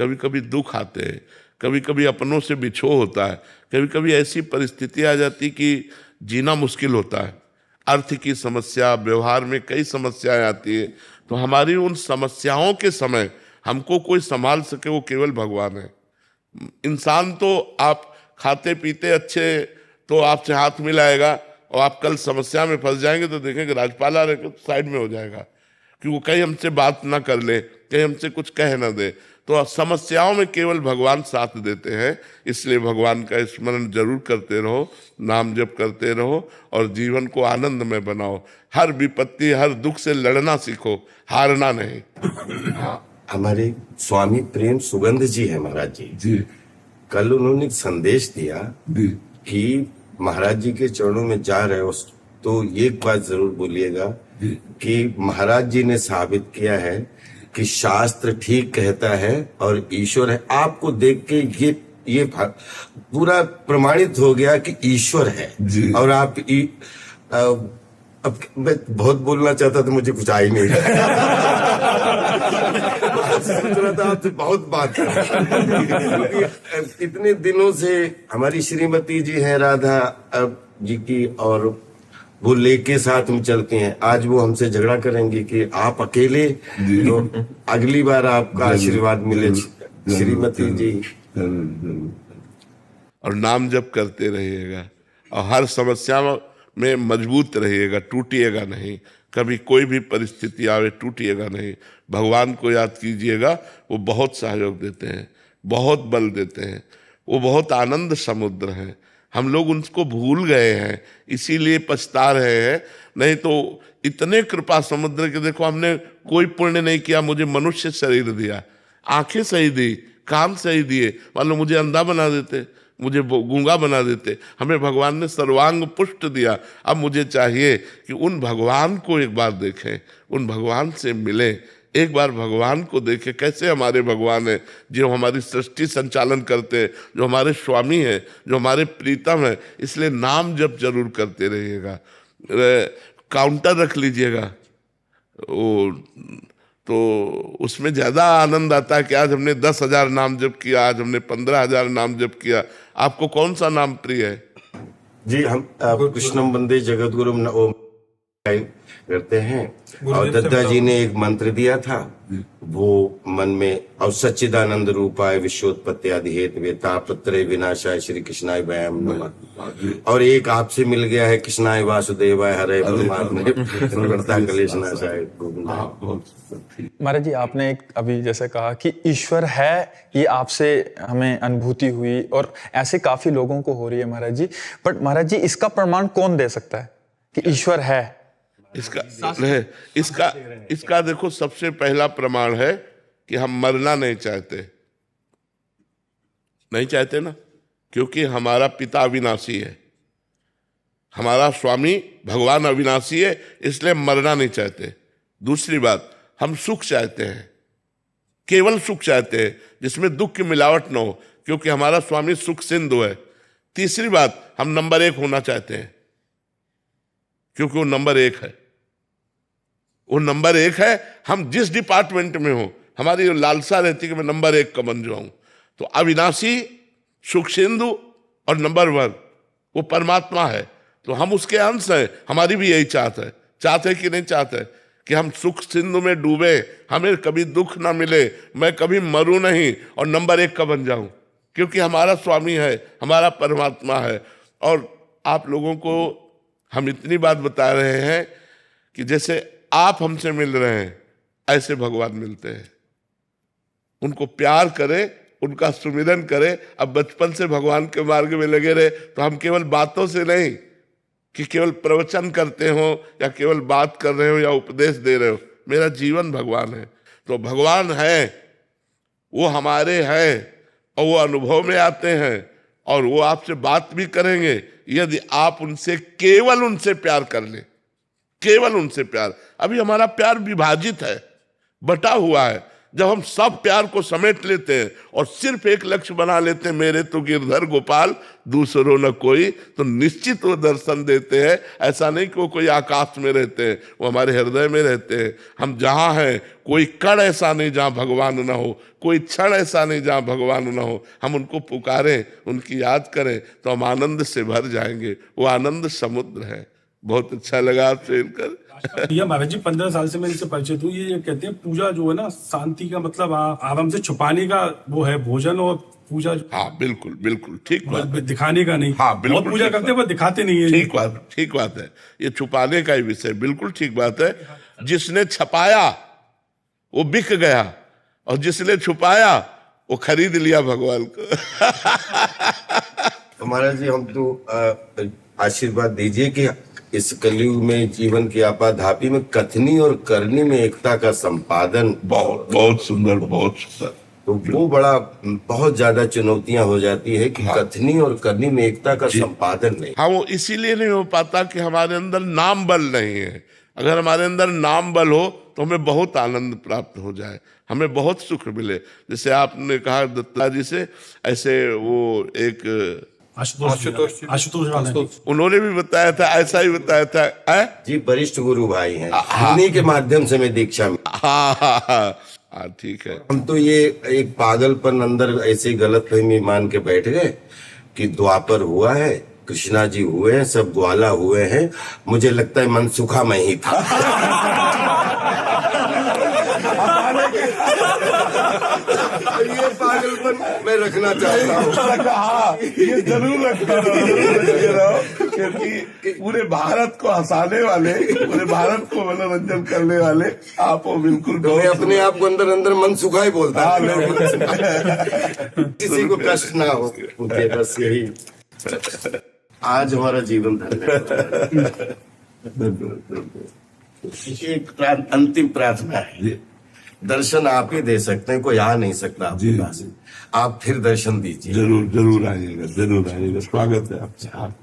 कभी कभी दुख आते हैं, कभी कभी अपनों से बिछो होता है, कभी कभी ऐसी परिस्थिति आ जाती कि जीना मुश्किल होता है, अर्थ की समस्या, व्यवहार में कई समस्याएं आती है। तो हमारी उन समस्याओं के समय हमको कोई संभाल सके वो केवल भगवान है। इंसान तो आप खाते पीते अच्छे तो आपसे हाथ मिलाएगा, और आप कल समस्या में फंस जाएंगे तो देखेंगे राजपाला रह साइड में हो जाएगा कि वो कहीं हमसे बात ना कर ले, कहीं हमसे कुछ कह ना दे। तो समस्याओं में केवल भगवान साथ देते हैं। इसलिए भगवान का स्मरण जरूर करते रहो, नाम जप करते रहो और जीवन को आनंद में बनाओ। हर विपत्ति, हर दुख से लड़ना सीखो, हारना नहीं। हमारे स्वामी प्रेम सुगंध जी है महाराज जी, कल उन्होंने एक संदेश दिया कि महाराज जी के चरणों में जा रहे हो तो एक बात जरूर बोलिएगा कि महाराज जी ने साबित किया है कि शास्त्र ठीक कहता है और ईश्वर है। आपको देख के ये पूरा प्रमाणित हो गया कि ईश्वर है। और आप अब मैं बहुत बोलना चाहता था, मुझे कुछ आ ही नहीं सोच रहा था आपसे बहुत बात इतने दिनों से हमारी श्रीमती जी हैं राधा जी की, और वो लेके साथ में चलती हैं। आज वो हमसे झगड़ा करेंगी कि आप अकेले, तो अगली बार आपका आशीर्वाद मिले श्रीमती जी। और नाम जप करते रहिएगा और हर समस्या में मजबूत रहिएगा, टूटिएगा नहीं। कभी कोई भी परिस्थिति आवे टूटिएगा नहीं। भगवान को याद कीजिएगा, वो बहुत सहयोग देते हैं, बहुत बल देते हैं, वो बहुत आनंद समुद्र हैं। हम लोग उनको भूल गए हैं, इसीलिए पछता रहे हैं। नहीं तो इतने कृपा समुद्र के, देखो हमने कोई पुण्य नहीं किया, मुझे मनुष्य शरीर दिया, आंखें सही दी, कान सही दिए। मान लो मुझे अंधा बना देते, मुझे गूंगा बना देते, हमें भगवान ने सर्वांग पुष्ट दिया। अब मुझे चाहिए कि उन भगवान को एक बार देखें, उन भगवान से मिलें, एक बार भगवान को देखें। कैसे हमारे भगवान हैं, जो हमारी सृष्टि संचालन करते हैं, जो हमारे स्वामी हैं, जो हमारे प्रीतम हैं। इसलिए नाम जप जरूर करते रहिएगा। काउंटर रख लीजिएगा, तो उसमें ज्यादा आनंद आता है कि आज हमने 10,000 नाम जप किया, आज हमने 15,000 नाम जप किया। आपको कौन सा नाम प्रिय है? जी, हम कृष्णम वंदे जगत गुरु करते हैं। और दत्ता जी ने एक मंत्र दिया था, वो मन में, और सच्चिदानंद रूपाय विश्वोत्पत्ति आदि हेतु तापत्रय विनाशाय श्री कृष्णाय वयम नमः। और एक आपसे मिल गया है, कृष्णाय वासुदेवाय हरे परमात्मे कलेशनाशाय। महाराज जी, आपने एक अभी जैसे कहा कि ईश्वर है, ये आपसे हमें अनुभूति हुई और ऐसे काफी लोगों को हो रही है महाराज जी। बट महाराज जी, इसका प्रमाण कौन दे सकता है कि ईश्वर है? इसका देखो, सबसे पहला प्रमाण है कि हम मरना नहीं चाहते ना, क्योंकि हमारा पिता अविनाशी है, हमारा स्वामी भगवान अविनाशी है, इसलिए मरना नहीं चाहते। दूसरी बात, हम सुख चाहते हैं, केवल सुख चाहते हैं जिसमें दुख की मिलावट ना हो, क्योंकि हमारा स्वामी सुख सिंधु है। तीसरी बात, हम नंबर 1 होना चाहते हैं, क्योंकि वो नंबर 1 है। वो नंबर 1 है। हम जिस डिपार्टमेंट में हो, हमारी लालसा रहती है कि मैं नंबर 1 का बन जाऊं। तो अविनाशी, सुख सिंधु और नंबर 1 वो परमात्मा है, तो हम उसके अंश हैं। हमारी भी यही चाहत है कि नहीं चाहते कि हम सुख सिंधु में डूबे, हमें कभी दुख ना मिले, मैं कभी मरूं नहीं और नंबर 1 का बन जाऊं, क्योंकि हमारा स्वामी है, हमारा परमात्मा है। और आप लोगों को हम इतनी बात बता रहे हैं कि जैसे आप हमसे मिल रहे हैं, ऐसे भगवान मिलते हैं। उनको प्यार करें, उनका सुमिरन करें। अब बचपन से भगवान के मार्ग में लगे रहे तो हम केवल बातों से नहीं कि केवल प्रवचन करते हो या केवल बात कर रहे हो या उपदेश दे रहे हो। मेरा जीवन भगवान है। तो भगवान है, वो हमारे हैं और वो अनुभव में आते हैं और वो आपसे बात भी करेंगे यदि आप केवल उनसे प्यार कर लें, केवल उनसे प्यार। अभी हमारा प्यार विभाजित है, बटा हुआ है। जब हम सब प्यार को समेट लेते हैं और सिर्फ एक लक्ष्य बना लेते हैं, मेरे तो गिरधर गोपाल दूसरों न कोई, तो निश्चित वो दर्शन देते हैं। ऐसा नहीं कि वो कोई आकाश में रहते हैं, वो हमारे हृदय में रहते हैं। हम जहाँ हैं, कोई कण ऐसा नहीं जहाँ भगवान न हो, कोई क्षण ऐसा नहीं जहाँ भगवान न हो। हम उनको पुकारें, उनकी याद करें तो हम आनंद से भर जाएंगे। वो आनंद समुद्र है। बहुत अच्छा लगा आपसे मिलकर। ये महाराज जी 15 साल से मैं इनसे परिचित हूँ। ये कहते हैं पूजा जो है ना, शांति का मतलब आराम से छुपाने का वो है भोजन, और पूजा हाँ बिल्कुल बिल्कुल ठीक बात है। दिखाने का नहीं। हाँ बिल्कुल बहुत पूजा ठीक करते हैं पर दिखाते नहीं है। ठीक बात है। ये छुपाने का ही विषय, बिल्कुल ठीक बात है। जिसने छपाया वो बिक गया, और जिसने छुपाया वो खरीद लिया भगवान को। महाराज जी, हम तो आशीर्वाद दीजिए कि इस कलयुग में जीवन की आपाधापी में कथनी और करनी में एकता का संपादन बहुत बहुत सुंदर, बहुत सुंदर। तो वो बड़ा बहुत ज्यादा चुनौतियां हो जाती है कि कथनी और करनी में एकता का संपादन नहीं। हाँ, वो इसीलिए नहीं हो पाता कि हमारे अंदर नाम बल नहीं है। अगर हमारे अंदर नाम बल हो तो हमें बहुत आनंद प्राप्त हो जाए, हमें बहुत सुख मिले। जैसे आपने कहा दत्ता जी से, ऐसे वो एक आशुतोष उन्होंने भी बताया था, ऐसा ही बताया था। जी वरिष्ठ गुरु भाई हैं, उन्हीं के माध्यम से मैं दीक्षा में। हाँ ठीक है। हम तो ये एक पागलपन अंदर ऐसे गलतफहमी मान के बैठ गए कि द्वापर हुआ है, कृष्णा जी हुए हैं, सब ग्वाला हुए हैं। मुझे लगता है मनसुखा में ही था। ये पागलपन मैं रखना चाहता हूँ। ये जरूर रखे रहो, क्योंकि पूरे भारत को हंसाने वाले, पूरे भारत को मनोरंजन करने वाले आप हो। बिल्कुल, मैं अपने आप को अंदर अंदर मनसुखा ही बोलता हूँ। किसी को कष्ट ना हो, मुझे बस यही आज हमारा जीवन धन्य। एक अंतिम प्रार्थना है, दर्शन आप ही दे सकते हैं, कोई आ नहीं सकता आपके पास। आप फिर दर्शन दीजिए। जरूर आइएगा, स्वागत है आपका।